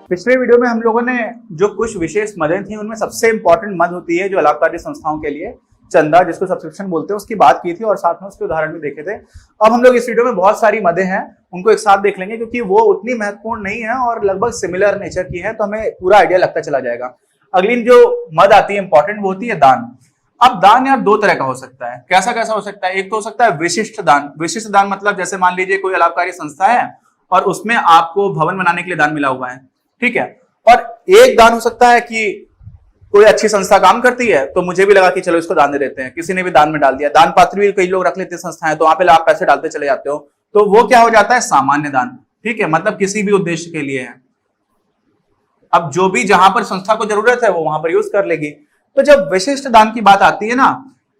पिछले वीडियो में हम लोगों ने जो कुछ विशेष मदें थी उनमें सबसे इंपॉर्टेंट मद होती है जो अलाभकारी संस्थाओं के लिए चंदा, जिसको सब्सक्रिप्शन बोलते हैं, उसकी बात की थी और साथ में उसके उदाहरण भी देखे थे। अब हम लोग इस वीडियो में बहुत सारी मदें हैं उनको एक साथ देख लेंगे क्योंकि वो उतनी महत्वपूर्ण नहीं है और लगभग सिमिलर नेचर की है, तो हमें पूरा आइडिया लगता चला जाएगा। अगली जो मद आती है इंपॉर्टेंट वो होती है दान। अब दान यार दो तरह का हो सकता है। कैसा कैसा हो सकता है? एक तो हो सकता है विशिष्ट दान। विशिष्ट दान मतलब जैसे मान लीजिए कोई अलाभकारी संस्था है और उसमें आपको भवन बनाने के लिए दान मिला हुआ है, ठीक है। और एक दान हो सकता है कि कोई अच्छी संस्था काम करती है तो मुझे भी लगा कि चलो इसको दान दे देते हैं, किसी ने भी दान में डाल दिया। दान पात्र भी कई लोग रख लेते हैं संस्थाएं, तो वहां पे आप पैसे डालते चले जाते हो, तो वो क्या हो जाता है? सामान्य दान, ठीक है। मतलब किसी भी उद्देश्य के लिए है। अब जो भी जहां पर संस्था को जरूरत है वो वहां पर यूज कर लेगी। तो जब विशिष्ट दान की बात आती है ना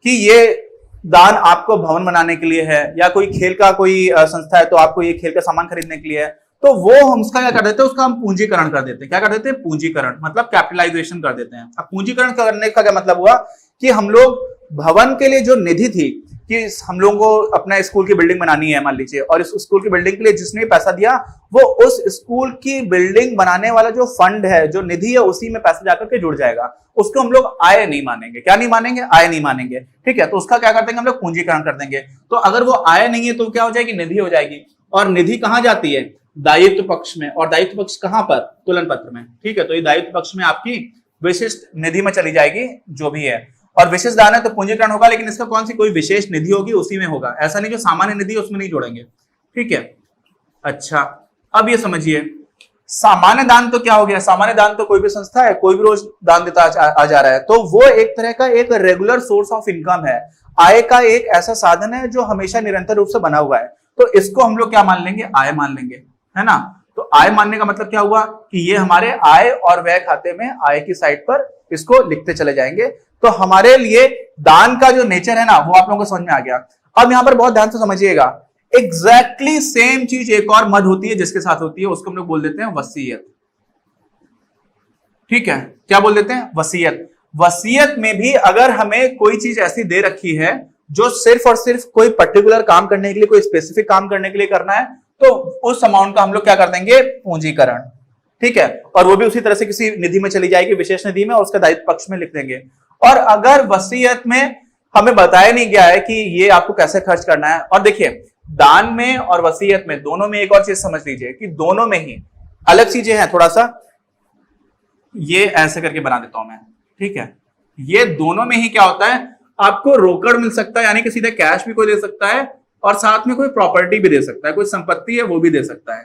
कि ये दान आपको भवन बनाने के लिए है या कोई खेल का कोई संस्था है तो आपको ये खेल का सामान खरीदने के लिए है, तो वो हम उसका क्या कर देते हैं? उसका हम पूंजीकरण कर देते हैं। क्या कर देते हैं? पूंजीकरण, मतलब कैपिटलाइजेशन कर देते हैं। अब पूंजीकरण करने का क्या मतलब हुआ कि हम लोग भवन के लिए जो निधि थी कि हम लोगों को अपना स्कूल की बिल्डिंग बनानी है मान लीजिए, और इस स्कूल की बिल्डिंग के लिए जिसने पैसा दिया वो उस स्कूल की बिल्डिंग बनाने वाला जो फंड है, जो निधि है, उसी में पैसा जाकर के जुड़ जाएगा। उसको हम लोग आय नहीं मानेंगे। क्या नहीं मानेंगे? आय नहीं मानेंगे, ठीक है। तो उसका क्या कर देंगे हम लोग? पूंजीकरण कर देंगे। तो अगर वो आय नहीं है तो क्या हो जाएगी? निधि हो जाएगी। और निधि कहां जाती है? दायित्व पक्ष में। और दायित्व पक्ष कहां पर? तुलन पत्र में, ठीक है। तो ये दायित्व पक्ष में आपकी विशिष्ट निधि में चली जाएगी जो भी है। और विशेष दान है तो पूंजीकरण होगा, लेकिन इसका कौन सी कोई विशेष निधि होगी उसी में होगा। ऐसा नहीं जो सामान्य निधि उसमें नहीं जोड़ेंगे, ठीक है। अच्छा, अब ये समझिए सामान्य दान तो क्या हो गया? सामान्य दान तो कोई भी संस्था है, कोई भी रोज दान देता आ जा रहा है, तो वो एक तरह का एक रेगुलर सोर्स ऑफ इनकम है, आय का एक ऐसा साधन है जो हमेशा निरंतर रूप से बना हुआ है। तो इसको हम लोग क्या मान लेंगे? आय मान लेंगे, है ना। तो आय मानने का मतलब क्या हुआ कि ये हमारे आय और व्यय खाते में आय की साइड पर इसको लिखते चले जाएंगे। तो हमारे लिए दान का जो नेचर है ना वो आप लोगों को समझ में आ गया। अब यहां पर बहुत ध्यान से समझिएगा, एग्जैक्टली सेम चीज एक और मद होती है जिसके साथ होती है, उसको हम लोग बोल देते हैं वसीयत, ठीक है। क्या बोल देते हैं? वसीयत। वसीयत में भी अगर हमें कोई चीज ऐसी दे रखी है जो सिर्फ और सिर्फ कोई पर्टिकुलर काम करने के लिए, कोई स्पेसिफिक काम करने के लिए करना है, तो उस अमाउंट का हम लोग क्या कर देंगे? पूंजीकरण, ठीक है। और वो भी उसी तरह से किसी निधि में चली जाएगी, विशेष निधि में, और उसका दायित्व पक्ष में लिख देंगे। और अगर वसीयत में हमें बताया नहीं गया है कि ये आपको कैसे खर्च करना है, और देखिए दान में और वसीयत में दोनों में एक और चीज समझ लीजिए कि दोनों में ही अलग चीजें हैं। थोड़ा सा ये ऐसे करके बना देता हूं मैं, ठीक है। ये दोनों में ही क्या होता है? आपको रोकड़ मिल सकता है, यानी कि सीधे कैश भी कोई दे सकता है, और साथ में कोई प्रॉपर्टी भी दे सकता है, कोई संपत्ति है वो भी दे सकता है,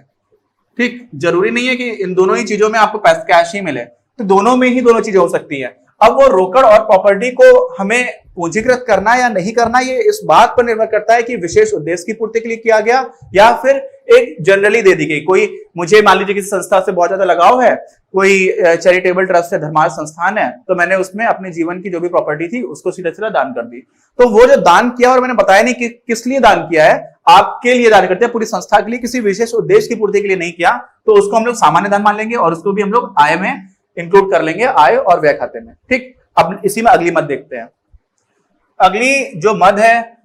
ठीक। जरूरी नहीं है कि इन दोनों ही चीजों में आपको पैसा कैश ही मिले, तो दोनों में ही दोनों चीजें हो सकती है। अब वो रोकड़ और प्रॉपर्टी को हमें पूंजीकृत करना या नहीं करना, ये इस बात पर निर्भर करता है कि विशेष उद्देश्य की पूर्ति के लिए किया गया या फिर एक जनरली दे दी गई। कोई, मुझे मान लीजिए किसी संस्था से बहुत ज्यादा लगाव है, कोई चैरिटेबल ट्रस्ट है, धर्मार्थ संस्थान है, तो मैंने उसमें अपने जीवन की जो भी प्रॉपर्टी थी उसको सीधा सीधा दान कर दी। तो वो जो दान किया, और मैंने बताया नहीं कि किस लिए दान किया है, आपके लिए दान करते हैं, पूरी संस्था के लिए, किसी विशेष उद्देश्य की पूर्ति के लिए नहीं किया, तो उसको हम लोग सामान्य दान मान लेंगे और उसको भी हम लोग आय में इंक्लूड कर लेंगे, आय और व्यय खाते में, ठीक। अब इसी में अगली मद देखते हैं। अगली जो मद है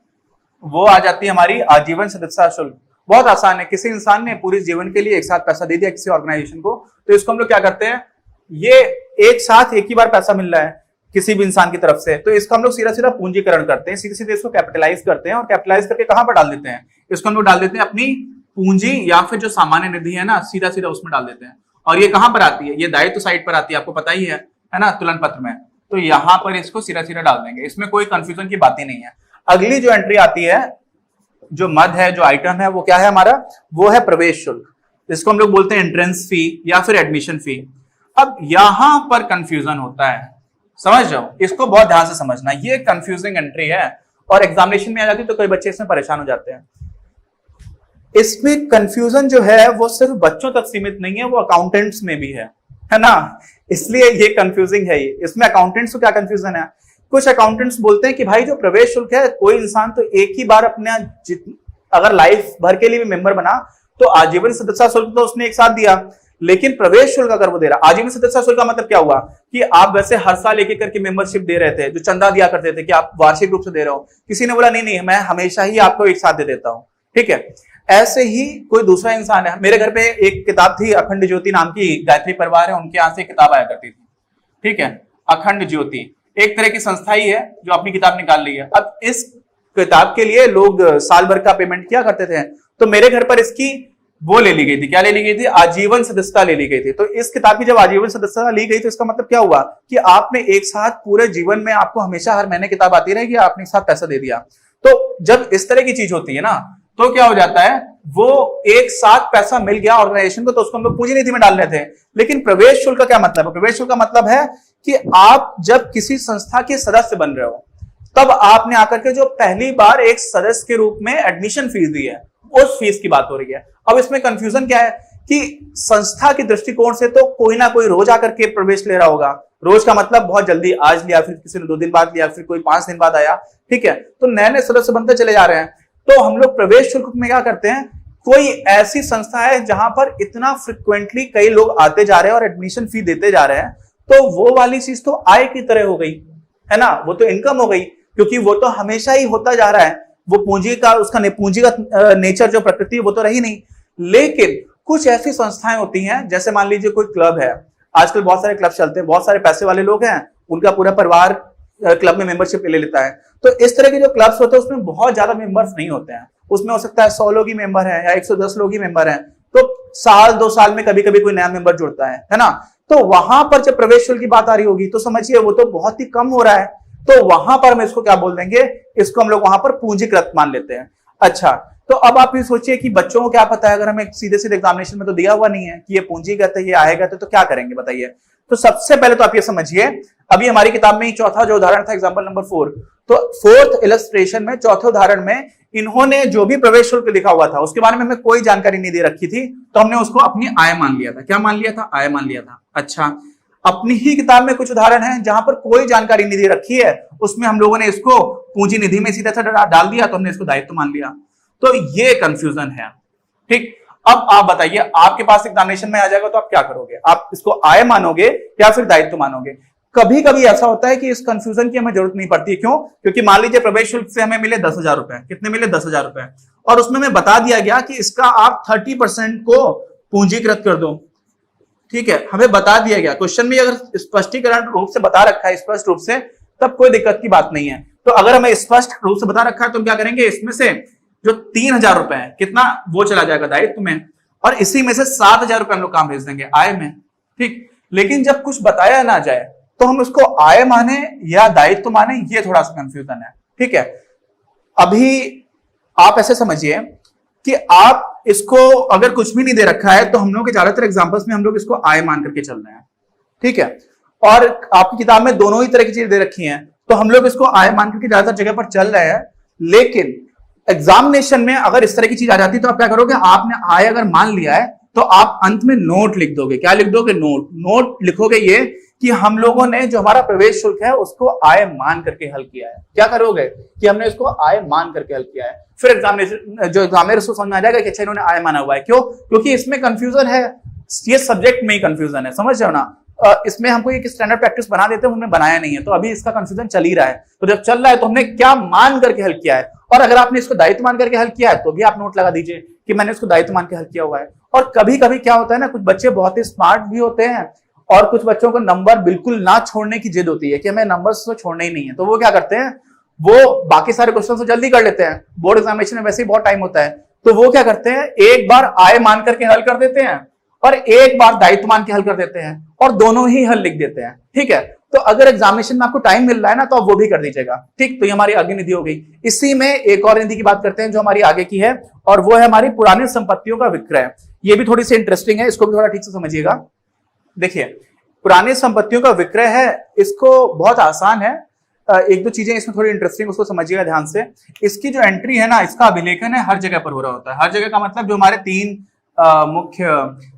वो आ जाती है हमारी आजीवन सदस्यता शुल्क। बहुत आसान है, किसी इंसान ने पूरे जीवन के लिए एक साथ पैसा दे दिया किसी ऑर्गेनाइजेशन को, तो इसको हम लोग क्या करते हैं? ये एक साथ एक ही बार पैसा मिल रहा है किसी भी इंसान की तरफ से, तो इसका हम लोग सीधा सीधा पूंजीकरण करते हैं, सीधे सीधे इसको कैपिटलाइज करते हैं, और कैपिटलाइज करके कहां पर डाल देते हैं? इसको हम लोग डाल देते हैं अपनी पूंजी या फिर जो सामान्य निधि है ना, सीधा सीधा उसमें डाल देते हैं। और ये कहां पर आती है? ये दायित्व साइड पर आती है, आपको पता ही है ना, तुलन पत्र में। तो यहां पर इसको सीधा सीधा डाल देंगे, इसमें कोई कंफ्यूजन की बात ही नहीं है। अगली जो एंट्री आती है, जो मद है, जो आइटम है, वो क्या है हमारा? वो है प्रवेश शुल्क। इसको हम लोग बोलते हैं एंट्रेंस फी या फिर एडमिशन फी। अब यहां पर कंफ्यूजन होता है, समझ जाओ, इसको बहुत ध्यान से समझना। ये कंफ्यूजिंग एंट्री है और एग्जामिनेशन में आ जाती है तो कई बच्चे इसमें परेशान हो जाते हैं। इसमें कंफ्यूजन जो है वो सिर्फ बच्चों तक सीमित नहीं है, वो अकाउंटेंट्स में भी है ना, इसलिए ये कंफ्यूजिंग है। ये इसमें अकाउंटेंट्स को क्या कंफ्यूजन है? कुछ अकाउंटेंट्स बोलते हैं कि भाई जो प्रवेश शुल्क है, कोई इंसान तो एक ही बार अपना अगर लाइफ भर के लिए भी मेंबर बना तो आजीवन सदस्यता शुल्क तो उसने एक साथ दिया, लेकिन प्रवेश शुल्क अगर वो दे रहा, आजीवन सदस्यता शुल्क का मतलब क्या हुआ कि आप वैसे हर साल एक एक करके मेंबरशिप दे रहे थे, जो चंदा दिया करते थे कि आप वार्षिक रूप से दे रहे हो, किसी ने बोला नहीं नहीं मैं हमेशा ही आपको एक साथ दे देता हूं, ठीक है। ऐसे ही कोई दूसरा इंसान है, मेरे घर पे एक किताब थी अखंड ज्योति नाम की, गायत्री परिवार है उनके यहां से किताब आया करती थी, ठीक है। अखंड ज्योति एक तरह की संस्था ही है जो अपनी किताब निकाल रही है। अब इस किताब के लिए लोग साल भर का पेमेंट किया करते थे, तो मेरे घर पर इसकी वो ले ली गई थी, क्या ले ली गई थी, आजीवन सदस्यता ले ली गई थी। तो इस किताब की जब आजीवन सदस्यता ली गई तो इसका मतलब क्या हुआ कि आपने एक साथ पूरे जीवन में आपको हमेशा हर महीने किताब आती रहेगी, आपने एक साथ पैसा दे दिया। तो जब इस तरह की चीज होती है ना, तो क्या हो जाता है, वो एक साथ पैसा मिल गया ऑर्गेनाइजेशन को, तो उसको हम लोग पूंजी निधि में डाल लेते हैं। लेकिन प्रवेश शुल्क का क्या मतलब है, प्रवेश शुल्क का मतलब है कि आप जब किसी संस्था के सदस्य बन रहे हो, तब आपने आकर के जो पहली बार एक सदस्य के रूप में एडमिशन फीस दी है, उस फीस की बात हो रही है। अब इसमें कंफ्यूजन क्या है कि संस्था के दृष्टिकोण से तो कोई ना कोई रोज आकर के प्रवेश ले रहा होगा, रोज का मतलब बहुत जल्दी, आज लिया फिर किसी ने 2 दिन बाद लिया, फिर कोई 5 दिन बाद आया, ठीक है। तो नए नए सदस्य बनते चले जा रहे हैं। तो हम लोग प्रवेश शुल्क में क्या करते हैं, कोई ऐसी संस्था है जहां पर इतना फ्रिक्वेंटली कई लोग आते जा रहे हैं और एडमिशन फी देते जा रहे हैं, तो वो वाली चीज तो आय की तरह हो गई है ना, वो तो इनकम हो गई, क्योंकि वो तो हमेशा ही होता जा रहा है, वो पूंजी का उसका पूंजी का नेचर जो प्रकृति है वो तो रही नहीं। लेकिन कुछ ऐसी संस्थाएं होती हैं, जैसे मान लीजिए कोई क्लब है, आजकल बहुत सारे क्लब चलते हैं, बहुत सारे पैसे वाले लोग हैं, उनका पूरा परिवार क्लब में मेंबरशिप ले लेता है। तो इस तरह के जो क्लब्स होते हैं उसमें बहुत ज्यादा मेंबर्स नहीं होते हैं, उसमें हो सकता है 100 लोग ही मेंबर हैं या 110 लोग ही मेंबर हैं, तो साल 2 साल में कभी कभी कोई नया मेंबर जुड़ता है ना। तो वहां पर जब प्रवेश शुल्क की बात आ रही होगी तो समझिए वो तो बहुत ही कम हो रहा है, तो वहां पर हम इसको क्या बोल देंगे, इसको हम लोग वहां पर पूंजीकृत मान लेते हैं। अच्छा, तो अब आप ये सोचिए कि बच्चों को क्या पता है, अगर हमें सीधे सीधे एग्जामिनेशन में तो दिया हुआ नहीं है कि ये पूंजीगत है, ये आएगा तो क्या करेंगे बताइए। तो सबसे पहले तो आप ये समझिए, अभी हमारी किताब में ही चौथा जो उदाहरण था एग्जांपल नंबर 4, तो 4th इलस्ट्रेशन में चौथे उदाहरण में इन्होंने जो भी प्रवेश शुल्क लिखा हुआ था उसके बारे में हमें कोई जानकारी नहीं दे रखी थी, तो हमने उसको अपनी आय मान लिया था। क्या मान लिया था, आय मान लिया था। अच्छा, अपनी ही किताब में कुछ उदाहरण हैं जहां पर कोई जानकारी नहीं दे रखी है, उसमें हम लोगों ने इसको पूंजी निधि में सीधा डाल दिया, तो हमने इसको दायित्व मान लिया। तो ये कंफ्यूजन है, ठीक। अब आप बताइए, आपके पास एग्जामिनेशन में आ जाएगा तो आप क्या करोगे, आप इसको आय मानोगे या फिर दायित्व मानोगे। कभी कभी ऐसा होता है कि इस कंफ्यूजन की हमें जरूरत नहीं पड़ती, क्यों, क्योंकि मान लीजिए प्रवेश शुल्क से हमें मिले 10,000 रुपए, कितने मिले 10,000 रुपए, और उसमें हमें बता दिया गया कि इसका आप 30% को पूंजीकृत कर दो, ठीक है, हमें बता दिया गया। क्वेश्चन में अगर स्पष्टीकरण रूप से बता रखा है स्पष्ट रूप से, तब कोई दिक्कत की बात नहीं है। तो अगर हमें स्पष्ट रूप से बता रखा है तो हम क्या करेंगे, इसमें से जो 3,000 रुपए है कितना वो चला जाएगा दायित्व में, और इसी में से 7,000 रुपए हम लोग काम भेज देंगे आय में, ठीक। लेकिन जब कुछ बताया ना जाए तो हम उसको आय माने या दायित्व माने, ये थोड़ा सा कंफ्यूजन है, ठीक है। अभी आप ऐसे समझिए कि आप इसको अगर कुछ भी नहीं दे रखा है तो हम लोग के ज्यादातर एग्जांपल्स में हम लोग इसको आय मान करके चल रहे हैं, ठीक है। और आपकी किताब में दोनों ही तरह की चीजें दे रखी हैं, तो हम लोग इसको आय मान करके ज्यादातर जगह पर चल रहे हैं। लेकिन एग्जामिनेशन में अगर इस तरह की चीज आ जाती है तो आप क्या करोगे, आपने आय अगर मान लिया है तो आप अंत में नोट लिख दोगे। क्या लिख दोगे, नोट लिखोगे ये कि हम लोगों ने जो हमारा प्रवेश शुल्क है उसको आय मान करके हल किया है। क्या करोगे कि हमने इसको आय मान करके हल किया है। फिर एग्जामिनेशन जो एग्जामिनर उसको समझ में आ जाएगा कि अच्छा इन्होंने आय माना हुआ है। क्यों, क्योंकि इसमें कंफ्यूजन है, ये सब्जेक्ट में ही कंफ्यूजन है, समझ जाओ ना। इसमें हमको एक स्टैंडर्ड प्रैक्टिस बना देते हैं, हमने बनाया नहीं है, तो अभी इसका कंफ्यूजन चल ही रहा है। तो जब चल रहा है तो हमने क्या मान करके हल किया है, और अगर आपने इसको दायित्व मान करके हल किया है तो भी आप नोट लगा दीजिए कि मैंने इसको दायित्व मान के हल किया हुआ है। और कभी कभी क्या होता है ना, कुछ बच्चे बहुत ही स्मार्ट भी होते हैं और कुछ बच्चों को नंबर बिल्कुल ना छोड़ने की जिद होती है कि हमें नंबर तो छोड़ने ही नहीं है, तो वो क्या करते हैं, वो बाकी सारे क्वेश्चन तो जल्दी कर लेते हैं, बोर्ड एग्जामिनेशन में वैसे ही बहुत टाइम होता है, तो वो क्या करते हैं, एक बार आय मान करके हल कर देते हैं और एक बार दायित्व मान के हल कर देते हैं, और दोनों ही हल लिख देते हैं, ठीक है। तो अगर एग्जामिनेशन में आपको टाइम मिल रहा है ना तो आप वो भी कर दीजिएगा, ठीक। तो ये हमारी आगे निधि हो गई। इसी में एक और निधि की बात करते हैं जो हमारी आगे की है, और वो है हमारी पुरानी संपत्तियों का विक्रय। ये भी थोड़ी सी इंटरेस्टिंग है, इसको भी थोड़ा ठीक से समझिएगा। देखिए, पुरानी संपत्तियों का विक्रय है, इसको बहुत आसान है, एक दो चीजें इसमें थोड़ी इंटरेस्टिंग, उसको समझिएगा ध्यान से। इसकी जो एंट्री है ना, इसका अभिलेखन है हर जगह पर हो रहा होता है। हर जगह का मतलब जो हमारे 3 मुख्य,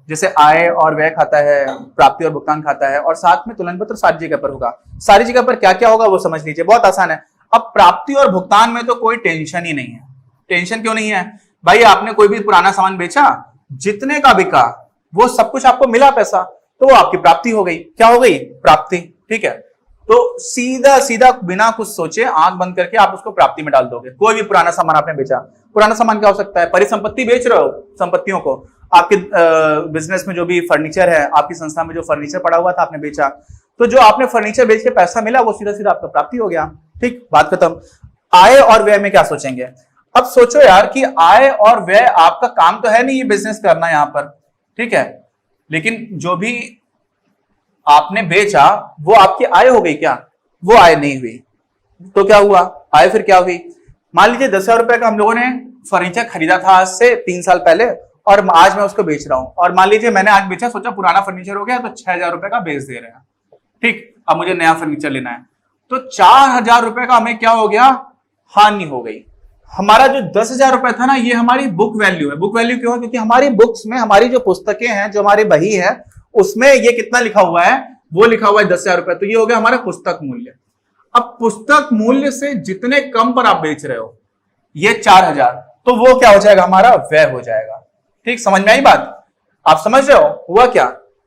जैसे आय और व्यय खाता है, प्राप्ति और भुगतान खाता है, और साथ में तुलन पत्र सारी जगह पर होगा। सारी जगह पर क्या क्या होगा वो समझ लीजिए, बहुत आसान है। अब प्राप्ति और भुगतान में तो कोई टेंशन ही नहीं है। टेंशन क्यों नहीं है भाई, आपने कोई भी पुराना सामान बेचा, जितने का बिका वो सब कुछ आपको मिला पैसा, तो वो आपकी प्राप्ति हो गई। क्या हो गई? प्राप्ति। ठीक है, तो सीधा सीधा बिना कुछ सोचे आंख बंद करके आप उसको प्राप्ति में डाल दोगे। कोई भी पुराना सामान आपने बेचा, पुराना सामान क्या हो सकता है? परिसंपत्ति बेच रहे हो, संपत्तियों को, आपके बिजनेस में जो भी फर्नीचर है, आपकी संस्था में जो फर्नीचर पड़ा हुआ था आपने बेचा, तो जो आपने फर्नीचर बेच के पैसा मिला वो सीधा सीधा आपका प्राप्ति हो गया। ठीक, बात खत्म। आय और व्यय में क्या सोचेंगे? अब सोचो यार कि आय और व्यय आपका काम तो है नहीं ये बिजनेस करना यहां पर, ठीक है, लेकिन जो भी आपने बेचा वो आपकी आय हो गई क्या? वो आय नहीं हुई। तो क्या हुआ? आय फिर क्या हुई? मान लीजिए 10,000 रुपए का हम लोगों ने फर्नीचर खरीदा था आज से 3 साल पहले, और आज मैं उसको बेच रहा हूं, और मान लीजिए मैंने आज बेचा, सोचा पुराना फर्नीचर हो गया तो 6,000 रुपए का बेच दे रहे हैं। ठीक, अब मुझे नया फर्नीचर लेना है, तो 4,000 रुपए का हमें क्या हो गया? हानि हो गई। हमारा जो 10,000 रुपए था ना, ये हमारी बुक वैल्यू है। बुक वैल्यू क्यों है? क्योंकि हमारी बुक्स में हमारी जो पुस्तकें हैं, जो हमारी बही है, उसमें ये कितना लिखा हुआ है? वो लिखा हुआ है 10,000 रुपए। तो ये हो गया हमारा पुस्तक मूल्य। अब पुस्तक मूल्य से जितने कम पर आप बेच रहे हो, ये 4,000, तो वो क्या हो जाएगा? हमारा व्यय हो जाएगा। ठीक, समझ में आई बात? आप समझ रहे हो हुआ क्या?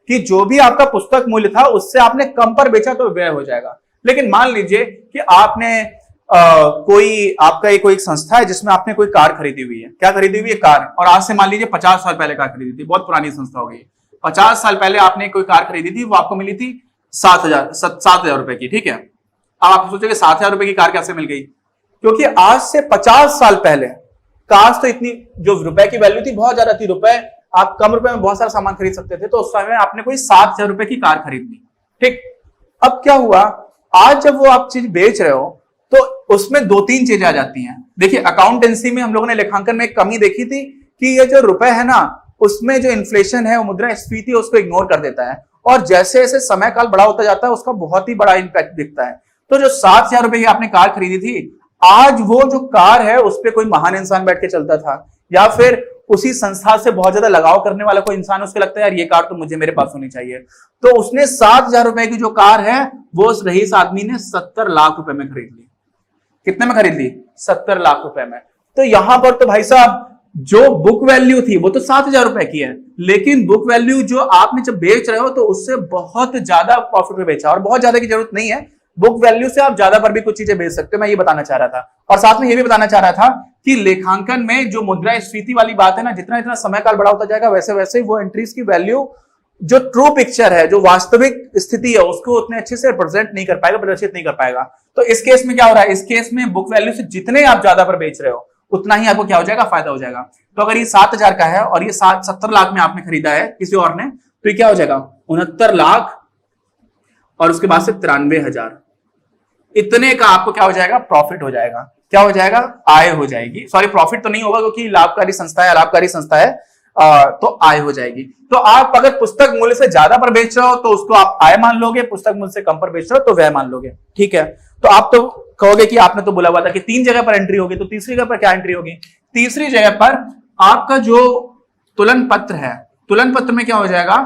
कि जो भी आपका पुस्तक मूल्य था उससे आपने कम पर बेचा तो व्यय हो जाएगा। लेकिन मान लीजिए कि आपने कोई आपका कोई एक संस्था है जिसमें आपने कोई कार खरीदी हुई है। क्या खरीदी हुई है? कार। और आज से मान लीजिए 50 साल पहले कार खरीदी थी, बहुत पुरानी संस्था हो गई। 50 साल पहले आपने कोई कार खरीदी थी, वो आपको मिली थी 7,000 रुपए की। ठीक है, अब आप सोचोगे 7,000 रुपए की कार कैसे मिल गई? क्योंकि आज से 50 साल पहले कार तो इतनी, जो रुपए की वैल्यू थी बहुत ज्यादा थी। रुपए, आप कम रुपए में बहुत सारा सामान खरीद सकते थे, तो उस समय आपने कोई 7,000 रुपए की कार खरीद ली। ठीक, अब क्या हुआ? आज जब वो आप चीज बेच रहे हो तो उसमें 2-3 चीजें आ जाती हैं। देखिए, अकाउंटेंसी में हम लोगों ने लेखांकन में एक कमी देखी थी कि ये जो रुपए है ना, उसमें जो इन्फ्लेशन है, वो मुद्रास्फीति उसको इग्नोर कर देता है, और जैसे जैसे समय काल बड़ा होता जाता है उसका बहुत ही बड़ा इंपैक्ट दिखता है। तो जो 7,000 रुपए की आपने कार खरीदी थी, आज वो जो कार है उस पर कोई महान इंसान बैठ के चलता था, या फिर उसी संस्था से बहुत ज्यादा लगाव करने वाला कोई इंसान, उसको लगता है यार ये कार तो मुझे मेरे पास होनी चाहिए, तो उसने 7,000 रुपए की जो कार है वो उस रईस आदमी ने 70 लाख रुपए में खरीद ली। कितने में खरीद ली? 70 लाख रुपए में। तो यहां पर तो भाई साहब जो बुक वैल्यू थी वो तो 7,000 रुपए की है, लेकिन बुक वैल्यू जो आपने जब बेच रहे हो तो उससे बहुत ज्यादा प्रॉफिट में बेचा, और बहुत ज्यादा की जरूरत नहीं है, बुक वैल्यू से आप ज्यादा पर भी कुछ चीजें बेच सकते हो। मैं ये बताना चाह रहा था, और साथ में ये भी बताना चाह रहा था कि लेखांकन में जो मुद्रास्फीति वाली बात है ना, जितना जितना समय काल बड़ा होता जाएगा वैसे वैसे वो एंट्रीज की वैल्यू, जो ट्रू पिक्चर है, जो वास्तविक स्थिति है, उसको उतने अच्छे से रिप्रेजेंट नहीं कर पाएगा, प्रदर्शित नहीं कर पाएगा। तो इस केस में क्या हो रहा है? इस केस में बुक वैल्यू से जितने आप ज्यादा पर बेच रहे हो उतना ही आपको क्या हो जाएगा? फायदा हो जाएगा। तो अगर ये 7,000 का है और ये 70 लाख में आपने खरीदा है किसी और ने, तो ये क्या हो जाएगा? 69 लाख, और उसके बाद से 93,000, इतने का आपको क्या हो जाएगा? प्रॉफिट हो जाएगा। क्या हो जाएगा? आय हो जाएगी। सॉरी, प्रॉफिट तो नहीं होगा क्योंकि लाभकारी संस्था है, लाभकारी संस्था है, तो आय हो जाएगी। तो आप अगर पुस्तक मूल्य से ज्यादा पर बेच रहे हो तो उसको आप आय मान लोगे, पुस्तक मूल्य से कम पर बेच रहे हो तो व्यय मान लोगे। ठीक है, तो आप तो कहोगे कि आपने तो बोला हुआ था कि 3 जगह पर एंट्री होगी, तो तीसरी जगह पर क्या एंट्री होगी? तीसरी जगह पर आपका जो तुलन पत्र है, तुलन पत्र में क्या हो जाएगा?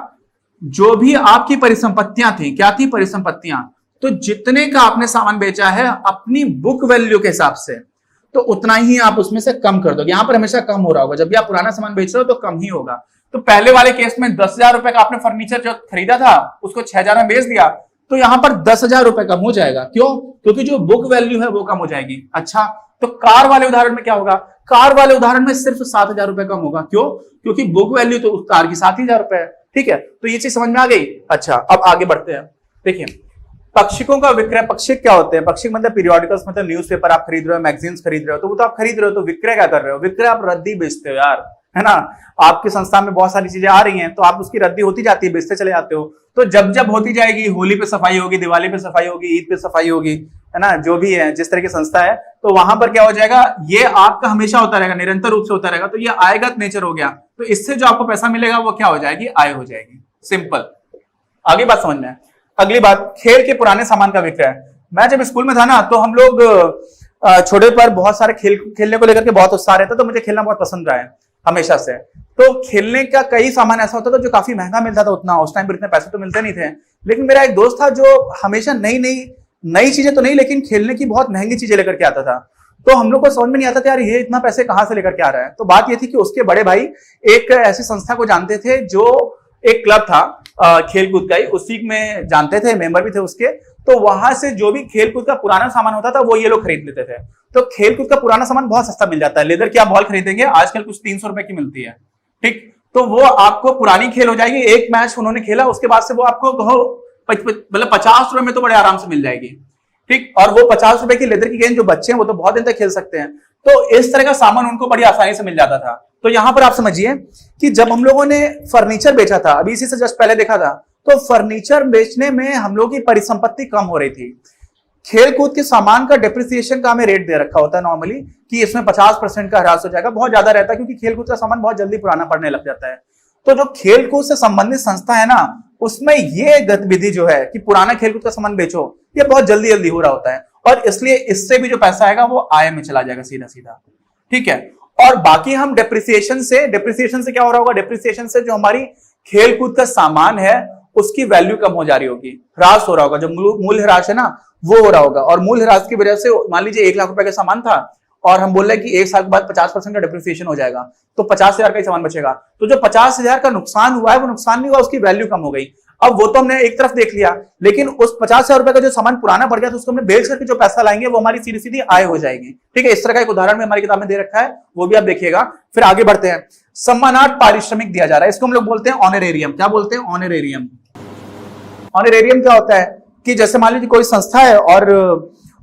जो भी आपकी परिसंपत्तियां थी, क्या थी? परिसंपत्तियां। तो जितने का आपने सामान बेचा है अपनी बुक वैल्यू के हिसाब से, तो उतना ही आप उसमें से कम कर दोगे। यहां पर हमेशा कम हो रहा होगा, जब भी आप पुराना सामान बेच रहे हो तो कम ही होगा। तो पहले वाले केस में 10,000 रुपए का आपने फर्नीचर जो खरीदा था उसको 6,000 में बेच दिया, तो यहां पर 10,000 रुपए कम हो जाएगा। क्यों? क्योंकि जो बुक वैल्यू है वो कम हो जाएगी। अच्छा, तो कार वाले उदाहरण में क्या होगा? कार वाले उदाहरण में सिर्फ 7,000 रुपए कम होगा। क्यों? क्योंकि बुक वैल्यू तो उस कार की 7,000 रुपए है। ठीक है, तो ये चीज समझ में आ गई। अच्छा, अब आगे बढ़ते हैं। देखिए, पक्षिकों का विक्रय, पक्षिक क्या होते हैं? पक्षिक मतलब पीरियोडिकल्स, मतलब न्यूज़पेपर आप खरीद रहे हो, मैगजीन्स खरीद रहे हो, तो वो तो आप खरीद रहे हो, तो विक्रय क्या कर रहे हो? विक्रय आप रद्दी बेचते हो यार, है ना। आपकी संस्था में बहुत सारी चीजें आ रही हैं तो आप उसकी रद्दी होती जाती है, बेचते चले जाते हो। तो जब जब होती जाएगी, होली पे सफाई होगी, दिवाली पे सफाई होगी, ईद पे सफाई होगी, है ना, जो भी है जिस तरह की संस्था है, तो वहां पर क्या हो जाएगा? ये आपका हमेशा होता रहेगा, निरंतर रूप से होता रहेगा। तो ये आयगत नेचर हो गया, तो इससे जो आपको पैसा मिलेगा वो क्या हो जाएगी? आय हो जाएगी। सिंपल। आगे बात समझ में। अगली बात, खेल के पुराने सामान का विक्रय। मैं जब स्कूल में था ना, तो हम लोग छोटे पर बहुत सारे खेलने को लेकर के बहुत उत्साह रहता, तो मुझे खेलना बहुत पसंद रहा है हमेशा से। तो खेलने का कई सामान ऐसा होता था जो काफी महंगा मिलता था, उतना उस टाइम पर इतने पैसे तो मिलते नहीं थे। लेकिन मेरा एक दोस्त था जो हमेशा नई चीजें तो नहीं, लेकिन खेलने की बहुत महंगी चीजें लेकर के आता था। तो हम लोग को समझ में नहीं आता था यार ये इतना पैसे कहां से लेकर के आ रहा है। तो बात ये थी कि उसके बड़े भाई एक ऐसी संस्था को जानते थे जो एक क्लब था खेलकूद का ही, उसी में जानते थे, मेंबर भी थे उसके। तो वहां से जो भी खेलकूद का पुराना सामान होता था वो ये लोग खरीद लेते थे। तो खेलकूद का पुराना सामान बहुत सस्ता मिल जाता है। लेदर की आप बॉल खरीदेंगे आजकल कुछ 300 रुपए की मिलती है, ठीक। तो वो आपको पुरानी खेल हो जाएगी, एक मैच उन्होंने खेला उसके बाद से वो आपको मतलब 50 रुपए में तो बड़े आराम से मिल जाएगी, ठीक। और वो 50 रुपए की लेदर की गेंद जो बच्चे हैं वो तो बहुत दिन तक खेल सकते हैं। तो इस तरह का सामान उनको बड़ी आसानी से मिल जाता था। तो यहां पर आप समझिए कि जब हम लोगों ने फर्नीचर बेचा था, अभी इसी से जस्ट पहले देखा था, तो फर्नीचर बेचने में हम लोगों की परिसंपत्ति कम हो रही थी। खेलकूद के सामान का डिप्रिसिएशन का हमें रेट दे रखा होता है नॉर्मली कि इसमें 50% का ह्रास हो जाएगा, बहुत ज्यादा रहता है क्योंकि खेलकूद का सामान बहुत जल्दी पुराना पड़ने लग जाता है। तो जो खेलकूद से संबंधित संस्था है ना, उसमें ये गतिविधि जो है कि पुराना खेलकूद का सामान बेचो, ये बहुत जल्दी जल्दी हो रहा होता है, और इसलिए इससे भी जो पैसा आएगा वो आय में चला जाएगा सीधा सीधा, ठीक है। और बाकी हम डिप्रिसिएशन से क्या हो रहा होगा, डिप्रिसिएशन से जो हमारी खेलकूद का सामान है उसकी वैल्यू कम हो जा रही होगी, ह्रास हो रहा होगा, जो मूल्य ह्रास है ना वो हो रहा होगा। और मूल्य ह्रास की वजह से मान लीजिए 1 लाख रुपए का सामान था और हम बोल रहे हैं कि 1 साल के बाद 50% का डिप्रिसिएशन हो जाएगा, तो 50,000 का ही सामान बचेगा। तो जो 50,000 का नुकसान हुआ है वो नुकसान नहीं हुआ, उसकी वैल्यू कम हो गई। अब वो तो हमने एक तरफ देख लिया, लेकिन उस 50,000 रुपए का जो सामान पुराना पड़ गया तो उसको हमने बेच करके जो पैसा लाएंगे वो हमारी सीधी सीधी आय हो जाएगी, ठीक है। इस तरह का एक उदाहरण में हमारी किताब में दे रखा है, वो भी आप देखिएगा। फिर आगे बढ़ते हैं। सम्मानार्थ पारिश्रमिक दिया जा रहा है, इसको हम लोग बोलते हैं ऑनरेरियम। क्या बोलते हैं? ऑनरेरियम। ऑनरेरियम क्या होता है कि जैसे मान लीजिए कोई संस्था है और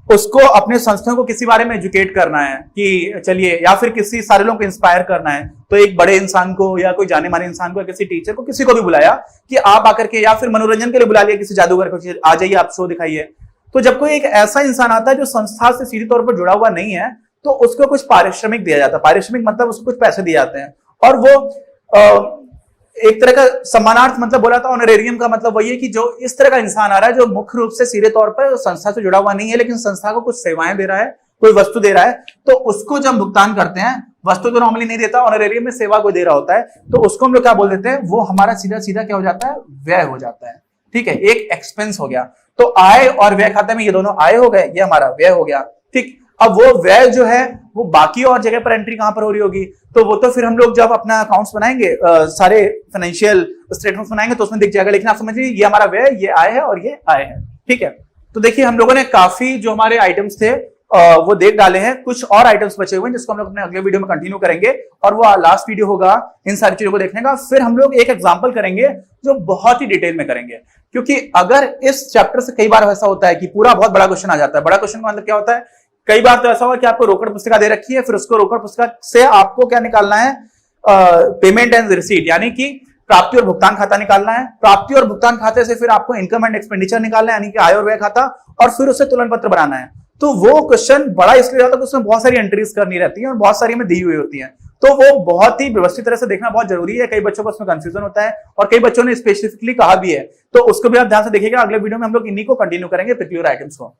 उसको अपने संस्थाओं को किसी बारे में एजुकेट करना है कि चलिए, या फिर किसी सारे लोगों को इंस्पायर करना है, तो एक बड़े इंसान को या कोई जाने माने इंसान को या किसी टीचर को, किसी को भी बुलाया कि आप आकर के, या फिर मनोरंजन के लिए बुला लिया किसी जादूगर को, आ जाइए आप शो दिखाइए। तो जब कोई एक ऐसा इंसान आता है जो संस्था से सीधे तौर पर जुड़ा हुआ नहीं है, तो उसको कुछ पारिश्रमिक दिया जाता है। पारिश्रमिक मतलब उसको कुछ पैसे दिए जाते हैं, और वो एक तरह का सम्मानार्थ मतलब बोला था। ऑनरेरियम का मतलब वही है कि जो इस तरह का इंसान आ रहा है जो मुख्य रूप से सीधे तौर पर संस्था से जुड़ा हुआ नहीं है, लेकिन संस्था को कुछ सेवाएं दे रहा है, कोई वस्तु दे रहा है, तो उसको जब भुगतान करते हैं, वस्तु तो नॉर्मली नहीं देता, ऑनरेरियम में सेवा को दे रहा होता है, तो उसको हम लोग क्या बोल देते हैं, वो हमारा सीधा सीधा क्या हो जाता है, व्यय हो जाता है, ठीक है। एक एक्सपेंस हो गया। तो आय और व्यय खाते में ये दोनों आय हो गए, ये हमारा व्यय हो गया, ठीक। अब वो व्यय जो है वो बाकी और जगह पर एंट्री कहां पर हो रही होगी, तो वो तो फिर हम लोग जब अपना अकाउंट्स बनाएंगे, सारे फाइनेंशियल स्टेटमेंट्स बनाएंगे तो उसमें दिख जाएगा। लेकिन आप समझिए ये हमारा व्यय, ये आय है और ये आय है, ठीक है। तो देखिए हम लोगों ने काफी जो हमारे आइटम्स थे वो देख डाले हैं, कुछ और आइटम्स बचे हुए हैं जिसको हम लोग अपने अगले वीडियो में कंटिन्यू करेंगे, और वो लास्ट वीडियो होगा इन सारी चीजों को देखने का। फिर हम लोग एक एग्जांपल करेंगे जो बहुत ही डिटेल में करेंगे, क्योंकि अगर इस चैप्टर से कई बार ऐसा होता है कि पूरा बहुत बड़ा क्वेश्चन आ जाता है। बड़ा क्वेश्चन का मतलब क्या होता है, कई बार तो ऐसा हुआ कि आपको रोकड़ पुस्तिका दे रखी है, फिर उसको रोकड़ पुस्तिका से आपको क्या निकालना है, पेमेंट एंड रिसीट, यानी कि प्राप्ति और भुगतान खाता निकालना है। प्राप्ति और भुगतान खाते से फिर आपको इनकम एंड एक्सपेंडिचर निकालना है, यानी कि आय और व्यय खाता, और फिर उससे तुलन पत्र बनाना है। तो वो क्वेश्चन बड़ा इसलिए होता है कि उसमें बहुत सारी एंट्रीज करनी रहती है और बहुत सारी में दी हुई होती है, तो वो बहुत ही व्यवस्थित तरह से देखना बहुत जरूरी है। कई बच्चों को उसमें कंफ्यूजन होता है और कई बच्चों ने स्पेसिफिकली कहा भी है, तो उसको भी आप ध्यान से देखिएगा। अगले वीडियो में हम लोग इन्हीं को कंटिन्यू करेंगे, पेक्यूलियर आइटम्स को।